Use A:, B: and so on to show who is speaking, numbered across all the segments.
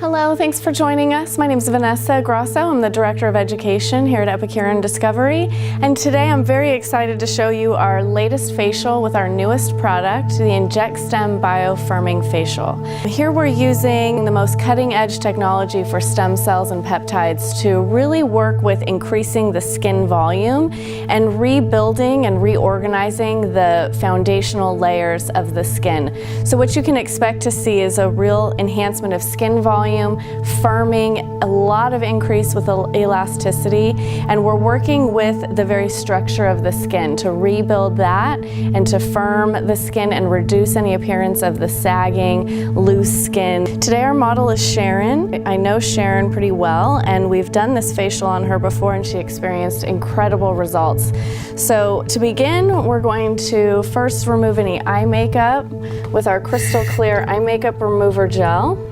A: Hello, thanks for joining us. My name is Vanessa Grosso. I'm the Director of Education here at Epicurean Discovery. And today I'm very excited to show you our latest facial with our newest product, the InjectStem Biofirming Facial. Here we're using the most cutting-edge technology for stem cells and peptides to really work with increasing the skin volume and rebuilding and reorganizing the foundational layers of the skin. So what you can expect to see is a real enhancement of skin volume, firming, a lot of increase with elasticity, and we're working with the very structure of the skin to rebuild that and to firm the skin and reduce any appearance of the sagging, loose skin. Today our model is Sharon. I know Sharon pretty well, and we've done this facial on her before and she experienced incredible results. So to begin, we're going to first remove any eye makeup with our crystal clear eye makeup remover gel.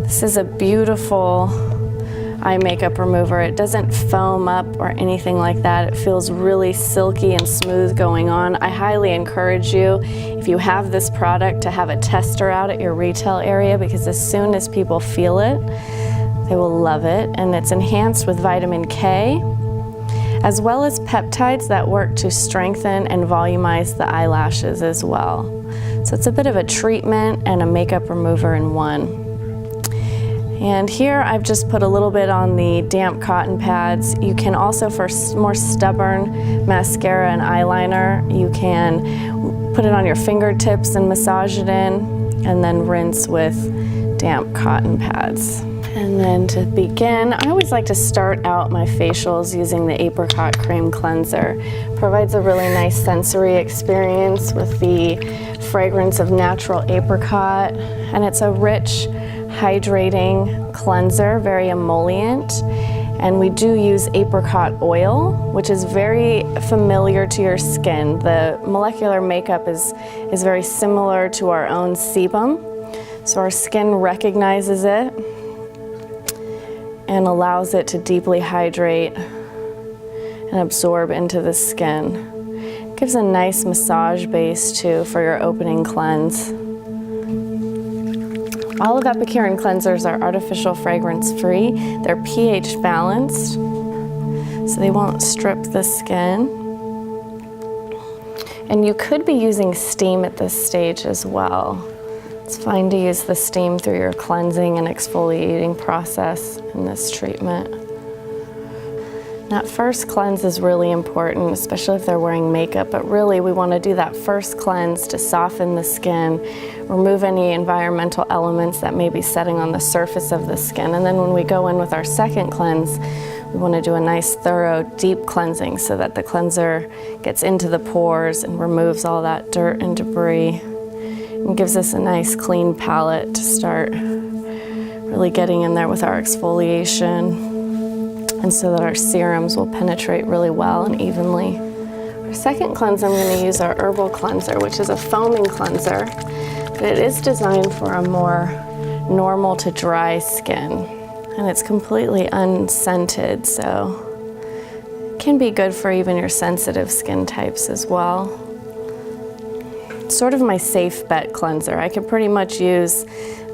A: This is a beautiful eye makeup remover. It doesn't foam up or anything like that. It feels really silky and smooth going on. I highly encourage you, if you have this product, to have a tester out at your retail area, because as soon as people feel it, they will love it. And it's enhanced with vitamin K, as well as peptides that work to strengthen and volumize the eyelashes as well. So it's a bit of a treatment and a makeup remover in one. And here I've just put a little bit on the damp cotton pads. You can also, for more stubborn mascara and eyeliner, you can put it on your fingertips and massage it in, and then rinse with damp cotton pads. And then to begin, I always like to start out my facials using the Apricot Cream Cleanser. It provides a really nice sensory experience with the fragrance of natural apricot, and it's a rich, hydrating cleanser, very emollient. And we do use apricot oil, which is very familiar to your skin. The molecular makeup is very similar to our own sebum, so our skin recognizes it and allows it to deeply hydrate and absorb into the skin. It gives a nice massage base too for your opening cleanse. All of Epicurean cleansers are artificial fragrance free. They're pH balanced, so they won't strip the skin. And you could be using steam at this stage as well. It's fine to use the steam through your cleansing and exfoliating process in this treatment. That first cleanse is really important, especially if they're wearing makeup, but really we want to do that first cleanse to soften the skin, remove any environmental elements that may be setting on the surface of the skin. And then when we go in with our second cleanse, we want to do a nice, thorough, deep cleansing so that the cleanser gets into the pores and removes all that dirt and debris and gives us a nice, clean palette to start really getting in there with our exfoliation, and so that our serums will penetrate really well and evenly. Our second cleanse, I'm going to use our herbal cleanser, which is a foaming cleanser, but it is designed for a more normal to dry skin, and it's completely unscented, so it can be good for even your sensitive skin types as well. It's sort of my safe bet cleanser. I can pretty much use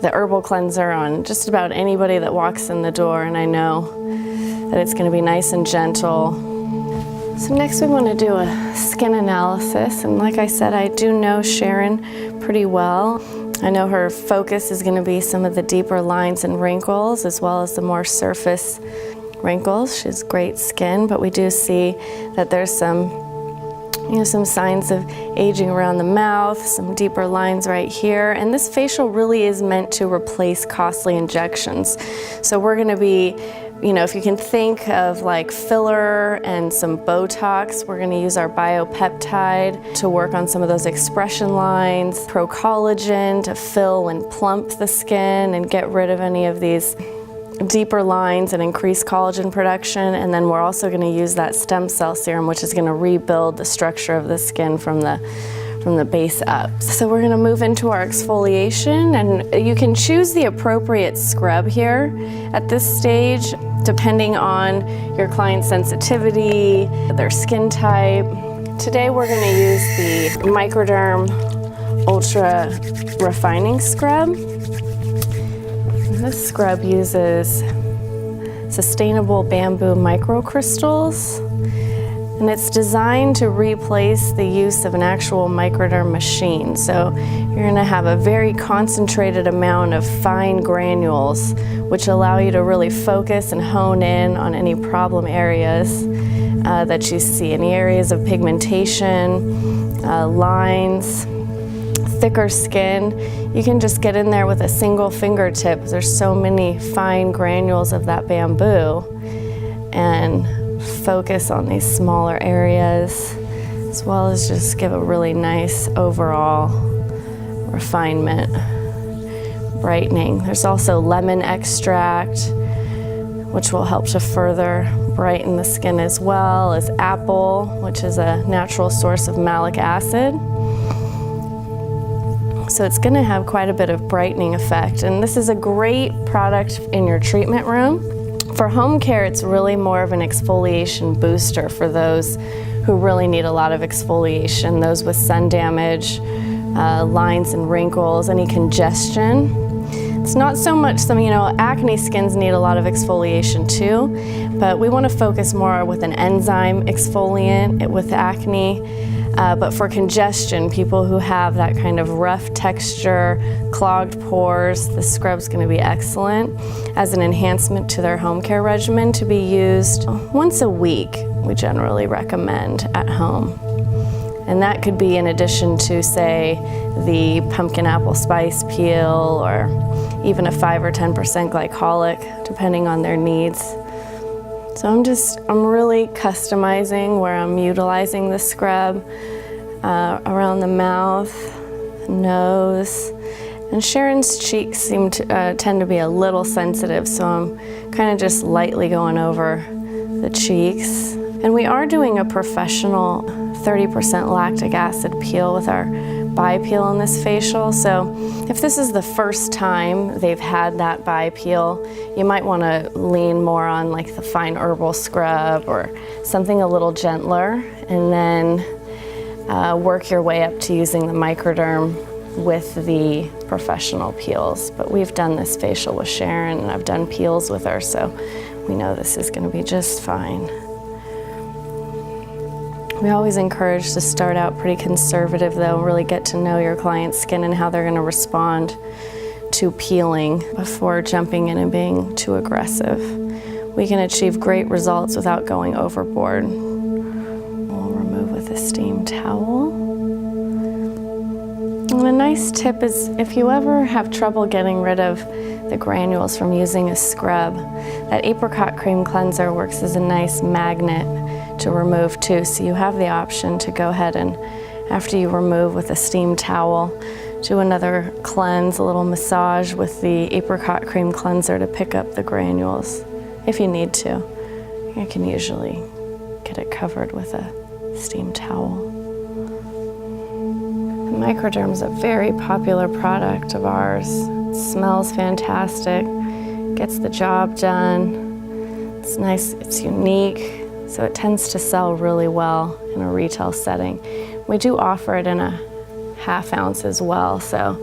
A: the herbal cleanser on just about anybody that walks in the door, and I know that it's going to be nice and gentle. So next we want to do a skin analysis, and like I said, I do know Sharon pretty well. I know her focus is going to be some of the deeper lines and wrinkles, as well as the more surface wrinkles. She has great skin, but we do see that there's some signs of aging around the mouth, some deeper lines right here, and this facial really is meant to replace costly injections. So we're going to be, if you can think of like filler and some Botox, we're going to use our biopeptide to work on some of those expression lines, Collagen to fill and plump the skin and get rid of any of these deeper lines and increase collagen production. And then we're also going to use that stem cell serum, which is going to rebuild the structure of the skin from the base up. So we're going to move into our exfoliation, and you can choose the appropriate scrub here at this stage depending on your client's sensitivity, their skin type. Today we're going to use the Microderm Ultra Refining Scrub. This scrub uses sustainable bamboo microcrystals, and it's designed to replace the use of an actual microderm machine. So you're going to have a very concentrated amount of fine granules, which allow you to really focus and hone in on any problem areas that you see, any areas of pigmentation, lines, thicker skin. You can just get in there with a single fingertip. There's so many fine granules of that bamboo, and focus on these smaller areas, as well as just give a really nice overall refinement, brightening. There's also lemon extract, which will help to further brighten the skin, as well as apple, which is a natural source of malic acid. So it's going to have quite a bit of brightening effect, and this is a great product in your treatment room. For home care, it's really more of an exfoliation booster for those who really need a lot of exfoliation, those with sun damage, lines and wrinkles, any congestion. It's not so much acne skins need a lot of exfoliation too, but we want to focus more with an enzyme exfoliant with acne. But for congestion, people who have that kind of rough texture, clogged pores, the scrub's going to be excellent as an enhancement to their home care regimen, to be used once a week. We generally recommend at home. And that could be in addition to, say, the pumpkin apple spice peel, or even a 5 or 10% glycolic, depending on their needs. So I'm really customizing where I'm utilizing the scrub around the mouth, nose, and Sharon's cheeks seem to tend to be a little sensitive, so I'm kind of just lightly going over the cheeks. And we are doing a professional 30% lactic acid peel with our bi-peel in this facial. So if this is the first time they've had that bi-peel, you might want to lean more on like the fine herbal scrub or something a little gentler, and then work your way up to using the microderm with the professional peels. But we've done this facial with Sharon, and I've done peels with her, so we know this is going to be just fine. We always encourage to start out pretty conservative though, really get to know your client's skin and how they're going to respond to peeling before jumping in and being too aggressive. We can achieve great results without going overboard. We'll remove with a steam towel. And a nice tip is, if you ever have trouble getting rid of the granules from using a scrub, that apricot cream cleanser works as a nice magnet to remove too. So you have the option to go ahead and, after you remove with a steam towel, do another cleanse, a little massage with the apricot cream cleanser to pick up the granules if you need to. You can usually get it covered with a steam towel. The microderm is a very popular product of ours. It smells fantastic, gets the job done. It's nice, it's unique. So it tends to sell really well in a retail setting. We do offer it in a ½ ounce as well, so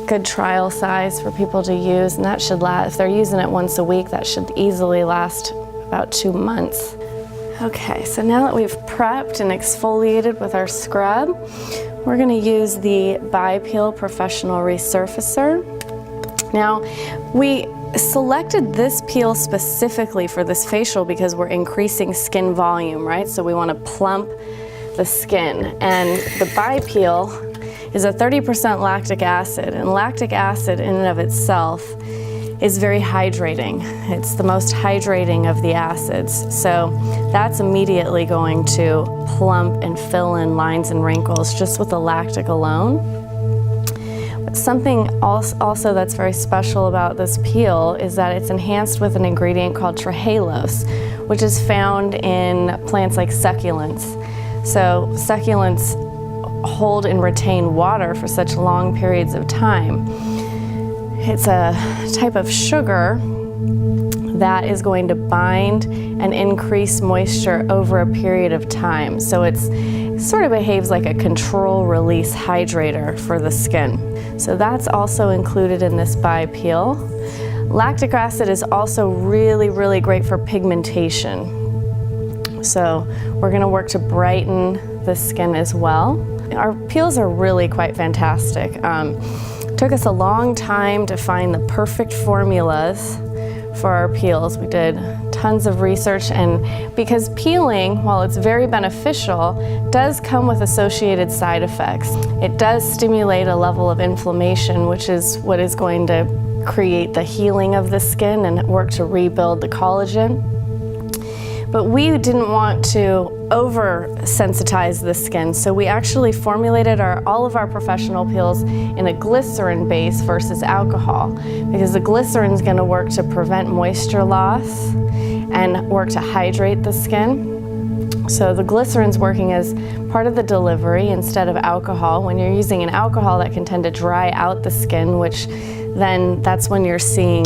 A: good trial size for people to use, and that should last, if they're using it once a week, that should easily last about 2 months. Okay, so now that we've prepped and exfoliated with our scrub, we're going to use the bi-peel professional resurfacer. Now, we selected this peel specifically for this facial because we're increasing skin volume, right? So we want to plump the skin, and the bi-peel is a 30% lactic acid, and lactic acid in and of itself is very hydrating. It's the most hydrating of the acids, so that's immediately going to plump and fill in lines and wrinkles just with the lactic alone. Something also that's very special about this peel is that it's enhanced with an ingredient called trehalose, which is found in plants like succulents. So succulents hold and retain water for such long periods of time. It's a type of sugar that is going to bind and increase moisture over a period of time. So it's sort of behaves like a control release hydrator for the skin. So that's also included in this bi-peel. Lactic acid is also really, really great for pigmentation. So we're gonna work to brighten the skin as well. Our peels are really quite fantastic. Took us a long time to find the perfect formulas for our peels. We did tons of research, and because peeling, while it's very beneficial, does come with associated side effects. It does stimulate a level of inflammation, which is what is going to create the healing of the skin and work to rebuild the collagen. But we didn't want to over-sensitize the skin, so we actually formulated all of our professional peels in a glycerin base versus alcohol, because the glycerin is going to work to prevent moisture loss and work to hydrate the skin. So the glycerin's working as part of the delivery instead of alcohol. When you're using an alcohol, that can tend to dry out the skin, which then that's when you're seeing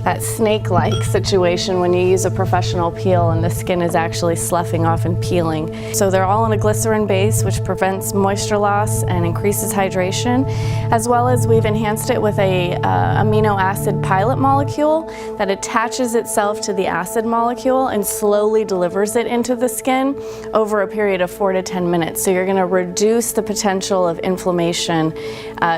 A: that snake-like situation when you use a professional peel and the skin is actually sloughing off and peeling. So they're all in a glycerin base, which prevents moisture loss and increases hydration, as well as we've enhanced it with a amino acid pilot molecule that attaches itself to the acid molecule and slowly delivers it into the skin over a period of 4 to 10 minutes. So you're going to reduce the potential of inflammation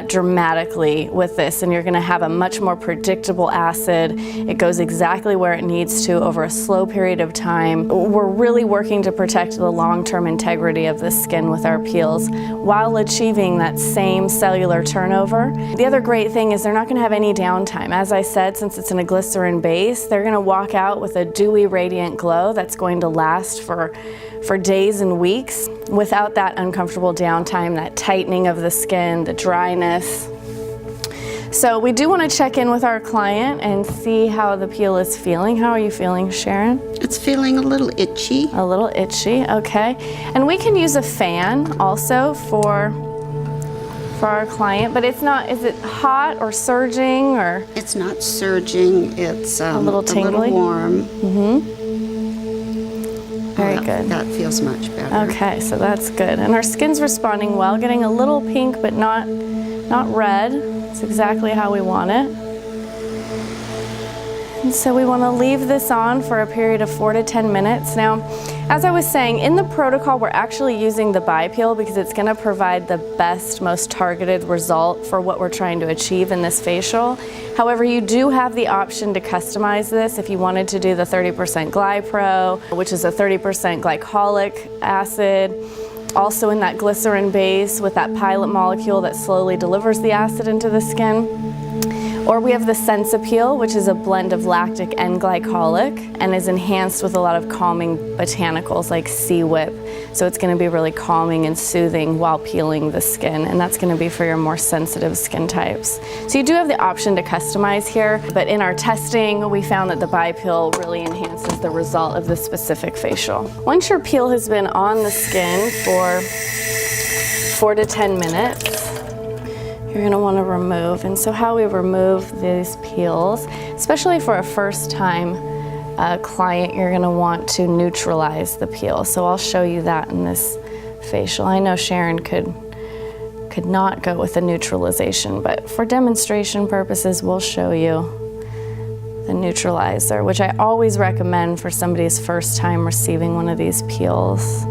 A: dramatically with this, and you're going to have a much more predictable acid. It goes exactly where it needs to over a slow period of time. We're really working to protect the long-term integrity of the skin with our peels while achieving that same cellular turnover. The other great thing is they're not going to have any downtime. As I said, since it's in a glycerin base, they're going to walk out with a dewy, radiant glow that's going to last for days and weeks without that uncomfortable downtime, that tightening of the skin, the dryness. So we do want to check in with our client and see how the peel is feeling. How are you feeling, Sharon?
B: It's feeling a little itchy.
A: A little itchy, okay. And we can use a fan also for our client, but it's not, is it hot or surging or?
B: It's not surging, it's
A: a little tingly?
B: a little warm.
A: Very good.
B: That feels much better.
A: Okay, so that's good. And our skin's responding well, getting a little pink but not red. It's exactly how we want it. And so we want to leave this on for a period of 4 to 10 minutes. Now, as I was saying, in the protocol, we're actually using the bi-peel because it's going to provide the best, most targeted result for what we're trying to achieve in this facial. However, you do have the option to customize this if you wanted to do the 30% GlyPro, which is a 30% glycolic acid, also in that glycerin base with that pilot molecule that slowly delivers the acid into the skin. Or we have the Sensapeel, which is a blend of lactic and glycolic and is enhanced with a lot of calming botanicals like sea whip. So it's going to be really calming and soothing while peeling the skin, and that's going to be for your more sensitive skin types. So you do have the option to customize here, but in our testing we found that the bi-peel really enhances the result of the specific facial. Once your peel has been on the skin for 4 to 10 minutes, you're going to want to remove. And so how we remove these peels, especially for a first-time client, you're going to want to neutralize the peel. So I'll show you that in this facial. I know Sharon could not go with the neutralization, but for demonstration purposes, we'll show you the neutralizer, which I always recommend for somebody's first time receiving one of these peels.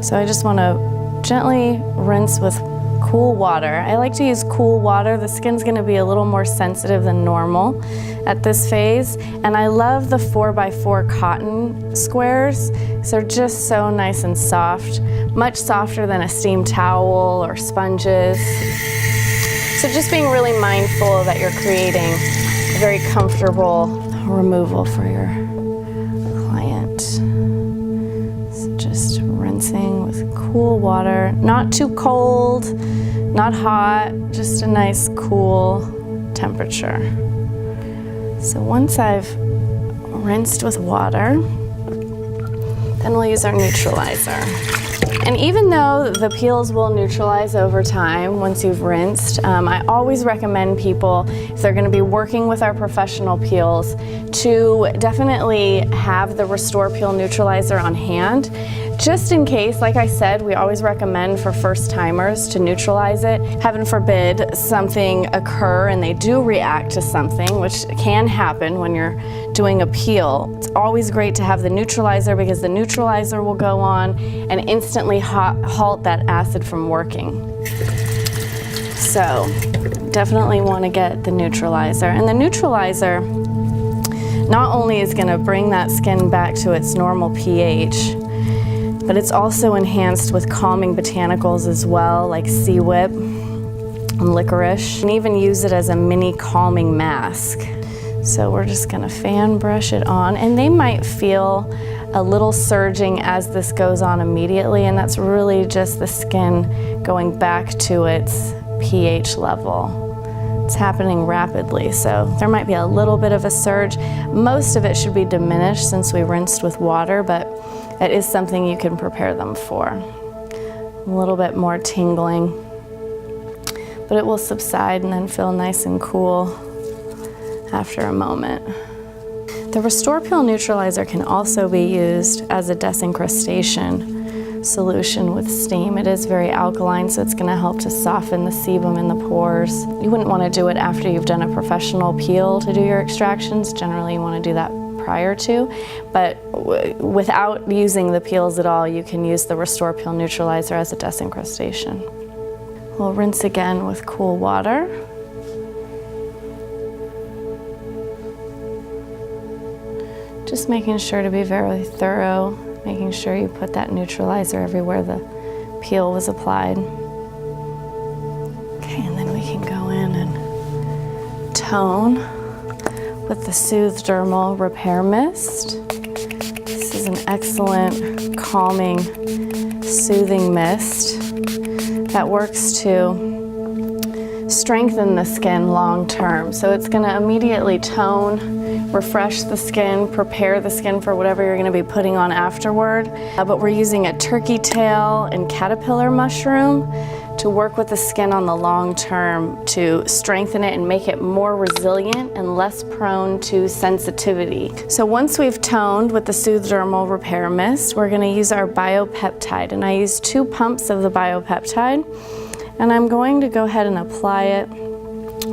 A: So I just want to gently rinse with cool water. I like to use cool water. The skin's going to be a little more sensitive than normal at this phase. And I love the 4x4 cotton squares. They're just so nice and soft, much softer than a steam towel or sponges. So just being really mindful that you're creating a very comfortable removal for your client. So just rinsing with cool water, not too cold, not hot, just a nice cool temperature. So once I've rinsed with water, then we'll use our neutralizer. And even though the peels will neutralize over time once you've rinsed, I always recommend people, if they're going to be working with our professional peels, to definitely have the Restore Peel Neutralizer on hand, Just in case, like I said, we always recommend for first timers to neutralize it. Heaven forbid something occur and they do react to something, which can happen when you're doing a peel. It's always great to have the neutralizer because the neutralizer will go on and instantly halt that acid from working. So definitely want to get the neutralizer. And the neutralizer not only is going to bring that skin back to its normal pH, but it's also enhanced with calming botanicals as well, like sea whip and licorice, and even use it as a mini calming mask. So we're just gonna fan brush it on, and they might feel a little surging as this goes on immediately, and that's really just the skin going back to its pH level. It's happening rapidly, so there might be a little bit of a surge. Most of it should be diminished since we rinsed with water, but it is something you can prepare them for. A little bit more tingling, but it will subside and then feel nice and cool after a moment. The Restore Peel Neutralizer can also be used as a desincrustation solution with steam. It is very alkaline, so it's going to help to soften the sebum in the pores. You wouldn't want to do it after you've done a professional peel to do your extractions. Generally, you want to do that prior to, but without using the peels at all, you can use the Restore Peel Neutralizer as a desincrustation. We'll rinse again with cool water. Just making sure to be very thorough, making sure you put that neutralizer everywhere the peel was applied. Okay, and then we can go in and tone with the Soothe Dermal Repair Mist. This is an excellent calming, soothing mist that works to strengthen the skin long term. So it's going to immediately tone, refresh the skin, prepare the skin for whatever you're going to be putting on afterward. But we're using a turkey tail and caterpillar mushroom to work with the skin on the long term to strengthen it and make it more resilient and less prone to sensitivity. So once we've toned with the Soothe Dermal Repair Mist, we're going to use our biopeptide, and I use 2 pumps of the biopeptide, and I'm going to go ahead and apply it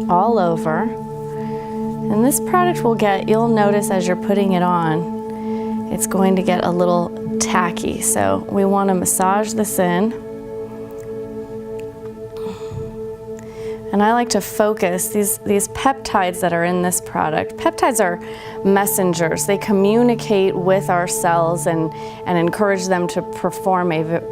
A: all over. And this product will get, you'll notice as you're putting it on, it's going to get a little tacky. So we want to massage this in. And I like to focus these peptides that are in this product. Peptides are messengers. They communicate with our cells and encourage them to perform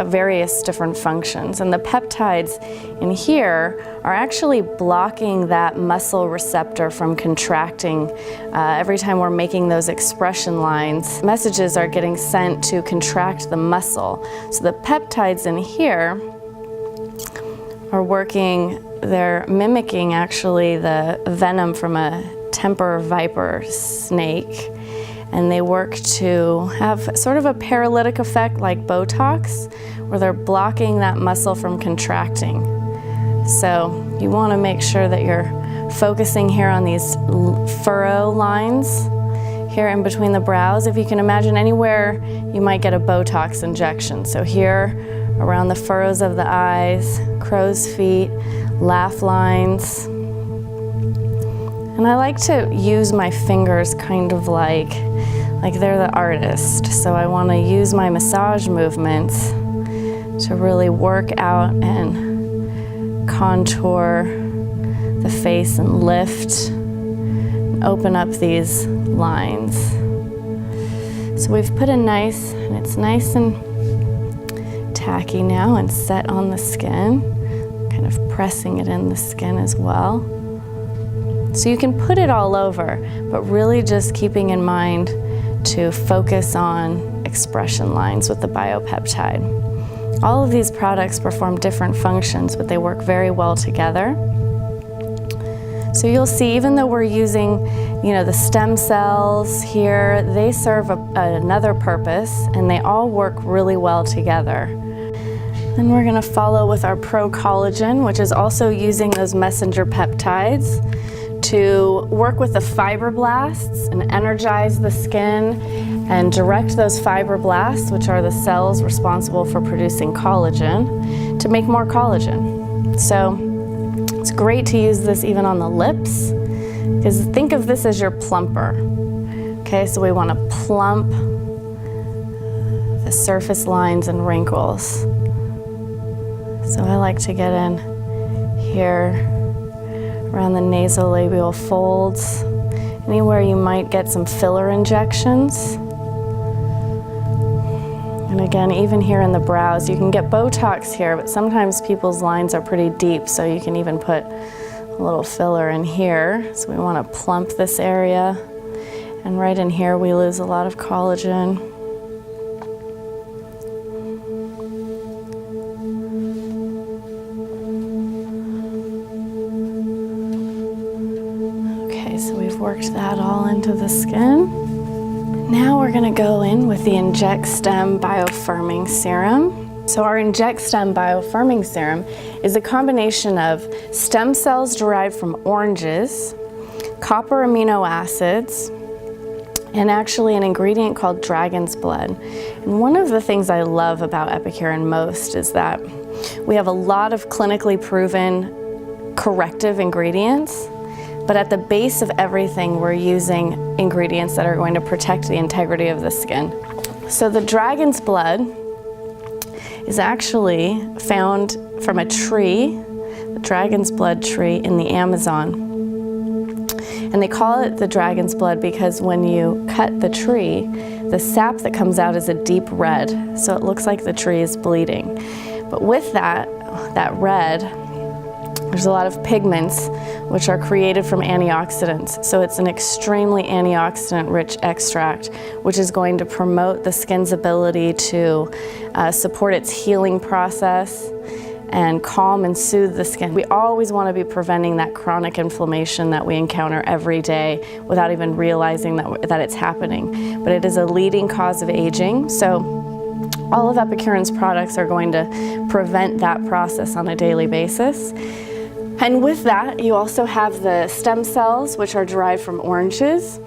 A: various different functions. And the peptides in here are actually blocking that muscle receptor from contracting. Every time we're making those expression lines, messages are getting sent to contract the muscle. So the peptides in here are working, they're mimicking actually the venom from a temper viper snake, and they work to have sort of a paralytic effect like Botox, where they're blocking that muscle from contracting. So you want to make sure that you're focusing here on these furrow lines here in between the brows. If you can imagine anywhere you might get a Botox injection. So here around the furrows of the eyes, crow's feet, laugh lines. And I like to use my fingers kind of like they're the artist. So I want to use my massage movements to really work out and contour the face and lift and open up these lines. So we've put in nice, and it's nice and tacky now and set on the skin, kind of pressing it in the skin as well. So you can put it all over, but really just keeping in mind to focus on expression lines with the biopeptide. All of these products perform different functions, but they work very well together. So you'll see, even though we're using, the stem cells here, they serve another purpose, and they all work really well together. Then we're going to follow with our Pro Collagen, which is also using those messenger peptides to work with the fibroblasts and energize the skin and direct those fibroblasts, which are the cells responsible for producing collagen, to make more collagen. So it's great to use this even on the lips, because think of this as your plumper. Okay, so we want to plump the surface lines and wrinkles. So I like to get in here around the nasolabial folds, anywhere you might get some filler injections. And again, even here in the brows, you can get Botox here, but sometimes people's lines are pretty deep, so you can even put a little filler in here. So we want to plump this area. And right in here, we lose a lot of collagen. Okay, so we've worked that all into the skin. Now we're going to go in with the Inject Stem Biofirming Serum. So our Inject Stem Biofirming Serum is a combination of stem cells derived from oranges, copper amino acids, and actually an ingredient called dragon's blood. And one of the things I love about Epicurean most is that we have a lot of clinically proven corrective ingredients, but at the base of everything, we're using ingredients that are going to protect the integrity of the skin. So the dragon's blood is actually found from a tree, the dragon's blood tree in the Amazon. And they call it the dragon's blood because when you cut the tree, the sap that comes out is a deep red, so it looks like the tree is bleeding. But with that red, there's a lot of pigments which are created from antioxidants. So it's an extremely antioxidant-rich extract, which is going to promote the skin's ability to support its healing process and calm and soothe the skin. We always want to be preventing that chronic inflammation that we encounter every day without even realizing that it's happening. But it is a leading cause of aging. So all of Epicurean's products are going to prevent that process on a daily basis. And with that, you also have the stem cells, which are derived from oranges,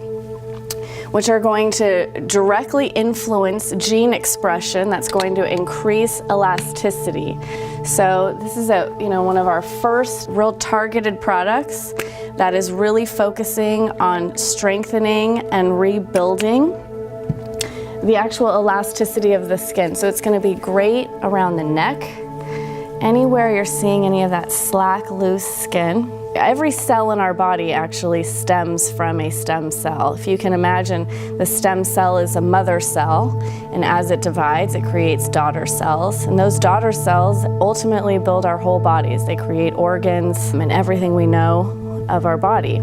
A: which are going to directly influence gene expression that's going to increase elasticity. So this is one of our first real targeted products that is really focusing on strengthening and rebuilding the actual elasticity of the skin. So it's going to be great around the neck, anywhere you're seeing any of that slack, loose skin. Every cell in our body actually stems from a stem cell. If you can imagine, the stem cell is a mother cell, and as it divides, it creates daughter cells. And those daughter cells ultimately build our whole bodies. They create organs and everything we know of our body.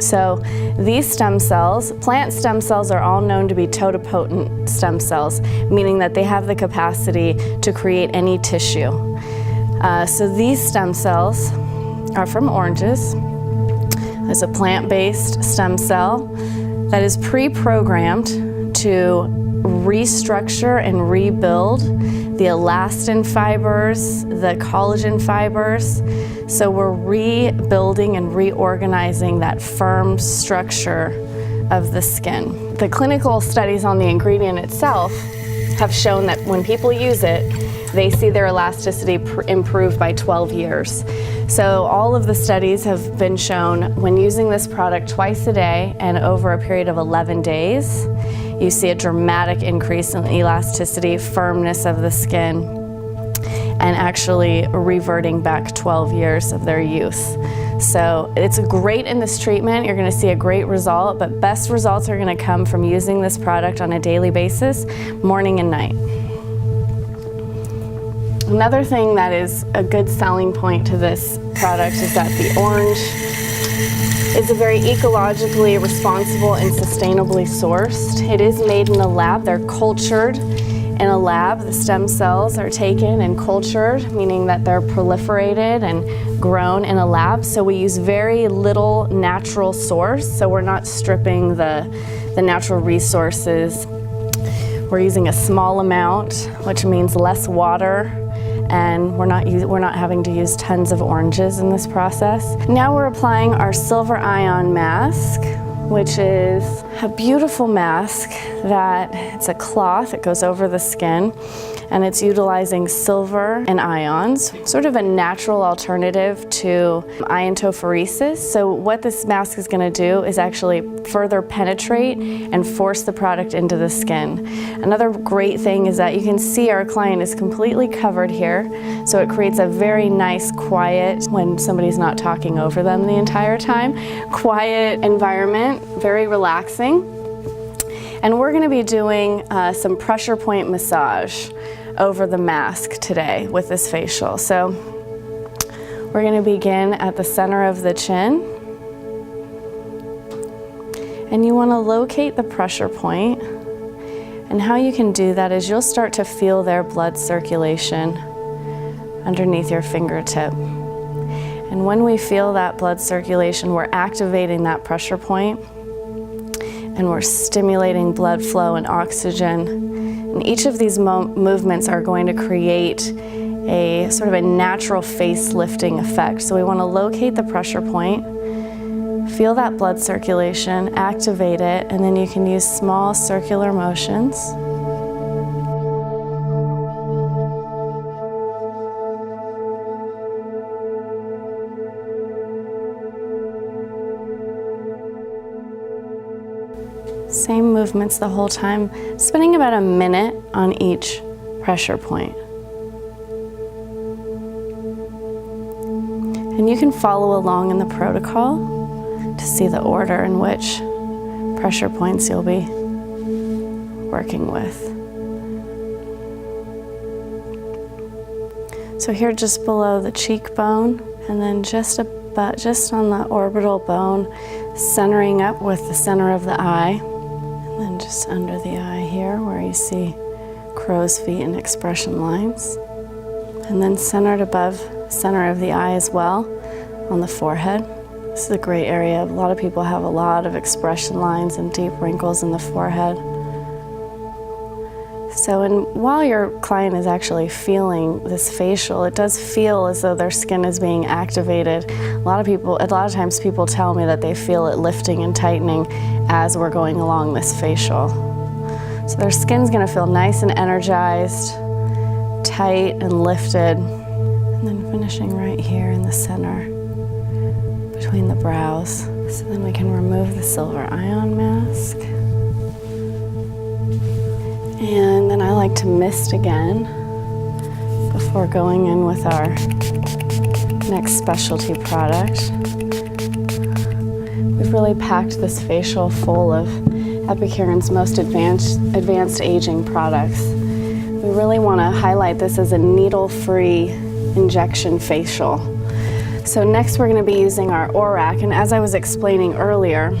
A: So these stem cells, plant stem cells, are all known to be totipotent stem cells, meaning that they have the capacity to create any tissue. So these stem cells are from oranges. There's a plant-based stem cell that is pre-programmed to restructure and rebuild the elastin fibers, the collagen fibers. So we're rebuilding and reorganizing that firm structure of the skin. The clinical studies on the ingredient itself have shown that when people use it, they see their elasticity improve by 12 years. So all of the studies have been shown when using this product twice a day and over a period of 11 days, you see a dramatic increase in elasticity, firmness of the skin, and actually reverting back 12 years of their use. So it's great in this treatment. You're going to see a great result, but best results are going to come from using this product on a daily basis, morning and night. Another thing that is a good selling point to this product is that the orange is a very ecologically responsible and sustainably sourced. It is made in a lab. They're cultured in a lab. The stem cells are taken and cultured, meaning that they're proliferated and grown in a lab. So we use very little natural source, so we're not stripping the natural resources. We're using a small amount, which means less water and we're not having to use tons of oranges in this process. Now we're applying our silver ion mask, which is a beautiful mask that it's a cloth, it goes over the skin, and it's utilizing silver and ions, sort of a natural alternative to iontophoresis. So what this mask is going to do is actually further penetrate and force the product into the skin. Another great thing is that you can see our client is completely covered here, so it creates a very nice, quiet, when somebody's not talking over them the entire time, quiet environment, very relaxing. And we're going to be doing some pressure point massage over the mask today with this facial. So we're going to begin at the center of the chin. And you want to locate the pressure point. And how you can do that is you'll start to feel their blood circulation underneath your fingertip. And when we feel that blood circulation, we're activating that pressure point, and we're stimulating blood flow and oxygen. And each of these movements are going to create a sort of a natural face lifting effect. So we want to locate the pressure point, feel that blood circulation, activate it, and then you can use small circular motions. Same movements the whole time, spending about a minute on each pressure point. And you can follow along in the protocol to see the order in which pressure points you'll be working with. So here just below the cheekbone, and then just on the orbital bone, centering up with the center of the eye. And then just under the eye here where you see crow's feet and expression lines. And then centered above the center of the eye as well on the forehead. This is a great area. A lot of people have a lot of expression lines and deep wrinkles in the forehead. So while your client is actually feeling this facial, it does feel as though their skin is being activated. A lot of times people tell me that they feel it lifting and tightening as we're going along this facial. So their skin's gonna feel nice and energized, tight and lifted, and then finishing right here in the center between the brows. So then we can remove the silver ion mask. And then I like to mist again before going in with our next specialty product. We've really packed this facial full of Epicure's most advanced aging products. We really want to highlight this as a needle-free injection facial. So next we're going to be using our ORAC, and as I was explaining earlier,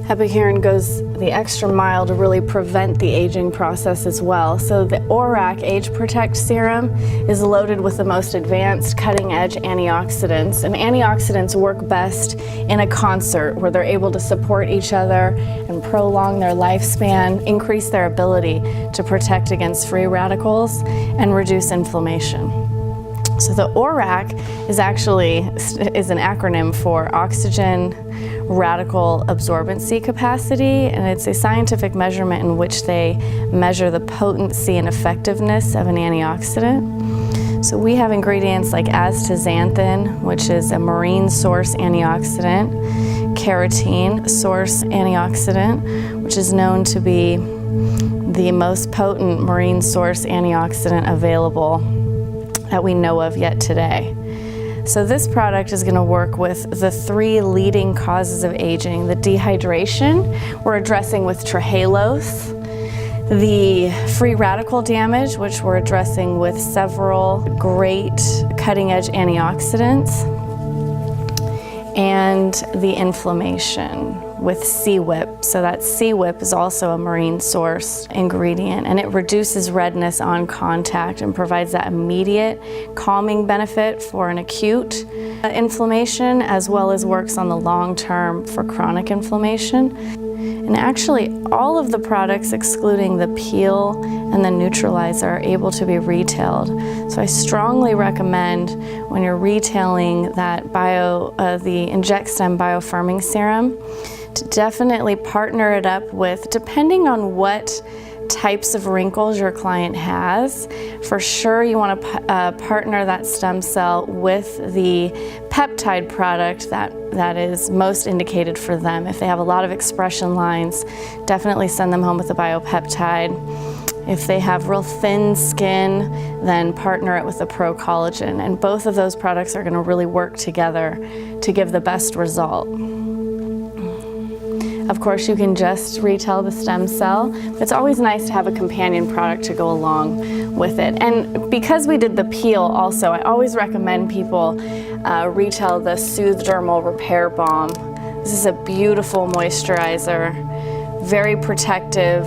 A: Epicure goes the extra mile to really prevent the aging process as well. So the ORAC Age Protect Serum is loaded with the most advanced cutting-edge antioxidants. And antioxidants work best in a concert where they're able to support each other and prolong their lifespan, increase their ability to protect against free radicals, and reduce inflammation. So the ORAC is an acronym for Oxygen Radical Absorbency Capacity, and it's a scientific measurement in which they measure the potency and effectiveness of an antioxidant. So we have ingredients like astaxanthin, which is a marine source antioxidant, carotene source antioxidant, which is known to be the most potent marine source antioxidant available that we know of yet today. So this product is going to work with the three leading causes of aging. The dehydration, we're addressing with trehalose. The free radical damage, which we're addressing with several great cutting-edge antioxidants. And the inflammation with CWIP. So that CWIP is also a marine source ingredient, and it reduces redness on contact and provides that immediate calming benefit for an acute inflammation, as well as works on the long term for chronic inflammation. And actually, all of the products, excluding the peel and the neutralizer, are able to be retailed. So I strongly recommend when you're retailing that the InjectStem Biofirming Serum, to definitely partner it up with, depending on what types of wrinkles your client has, for sure you want to partner that stem cell with the peptide product that is most indicated for them. If they have a lot of expression lines, definitely send them home with the biopeptide. If they have real thin skin, then partner it with the Pro Collagen. And both of those products are going to really work together to give the best result. Of course, you can just retail the stem cell. It's always nice to have a companion product to go along with it. And because we did the peel also, I always recommend people retail the Soothe Dermal Repair Balm. This is a beautiful moisturizer, very protective,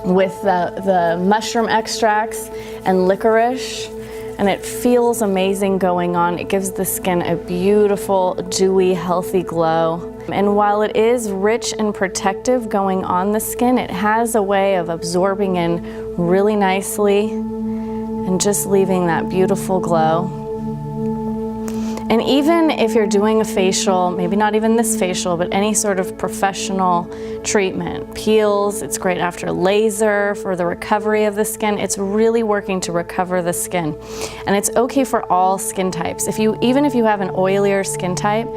A: with the mushroom extracts and licorice. And it feels amazing going on. It gives the skin a beautiful, dewy, healthy glow. And while it is rich and protective going on the skin, it has a way of absorbing in really nicely and just leaving that beautiful glow. And even if you're doing a facial, maybe not even this facial, but any sort of professional treatment, peels, it's great after laser for the recovery of the skin. It's really working to recover the skin. And it's okay for all skin types. Even if you have an oilier skin type,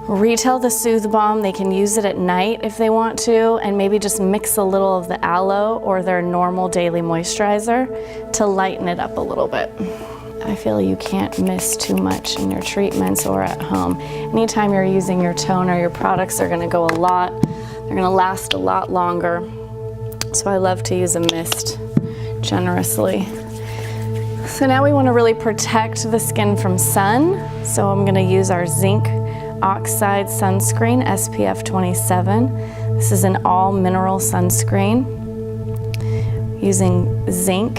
A: retail the Soothe Balm. They can use it at night if they want to, and maybe just mix a little of the aloe or their normal daily moisturizer to lighten it up a little bit. I feel you can't miss too much in your treatments or at home. Anytime you're using your toner, your products are going to go a lot. They're going to last a lot longer. So I love to use a mist generously. So now we want to really protect the skin from sun. So I'm going to use our Zinc Oxide Sunscreen, SPF 27. This is an all mineral sunscreen using zinc,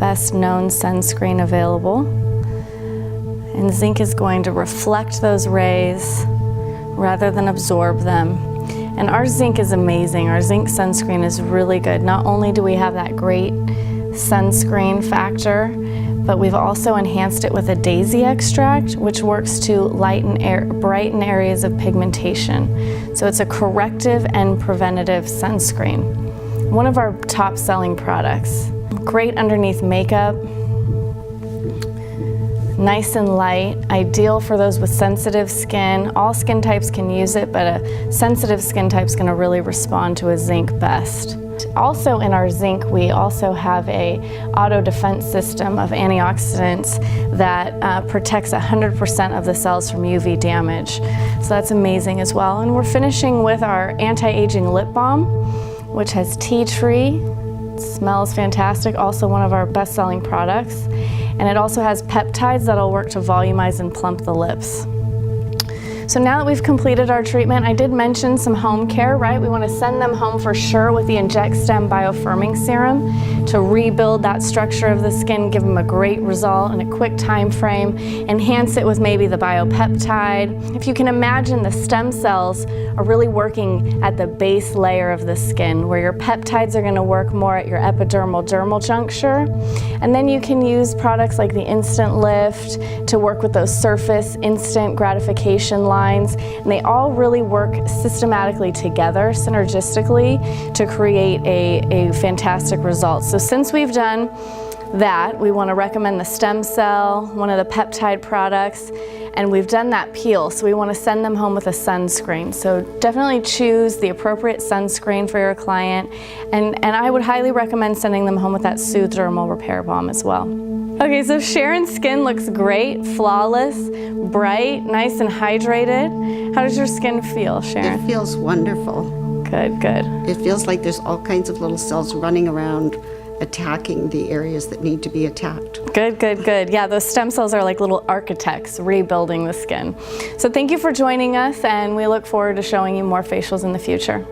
A: best known sunscreen available. And zinc is going to reflect those rays rather than absorb them. And our zinc is amazing. Our zinc sunscreen is really good. Not only do we have that great sunscreen factor, but we've also enhanced it with a daisy extract, which works to brighten areas of pigmentation. So it's a corrective and preventative sunscreen. One of our top selling products. Great underneath makeup, nice and light, ideal for those with sensitive skin. All skin types can use it, but a sensitive skin type is going to really respond to a zinc best. Also in our zinc, we also have a auto defense system of antioxidants that protects 100% of the cells from UV damage. So that's amazing as well. And we're finishing with our anti-aging lip balm, which has tea tree. Smells fantastic, also one of our best-selling products. And it also has peptides that'll work to volumize and plump the lips. So now that we've completed our treatment, I did mention some home care, right? We want to send them home for sure with the InjectStem Biofirming Serum to rebuild that structure of the skin, give them a great result in a quick time frame, enhance it with maybe the biopeptide. If you can imagine, the stem cells are really working at the base layer of the skin, where your peptides are going to work more at your epidermal dermal juncture. And then you can use products like the Instant Lift to work with those surface instant gratification lines. And they all really work systematically together, synergistically, to create a fantastic result. So since we've done that, we want to recommend the stem cell, one of the peptide products, and we've done that peel, so we want to send them home with a sunscreen. So definitely choose the appropriate sunscreen for your client, and I would highly recommend sending them home with that Soothe Dermal Repair Balm as well. Okay, so Sharon's skin looks great, flawless, bright, nice and hydrated. How does your skin feel, Sharon?
B: It feels wonderful.
A: Good, good.
B: It feels like there's all kinds of little cells running around attacking the areas that need to be attacked.
A: Good, good, good. Yeah, those stem cells are like little architects rebuilding the skin. So thank you for joining us, and we look forward to showing you more facials in the future.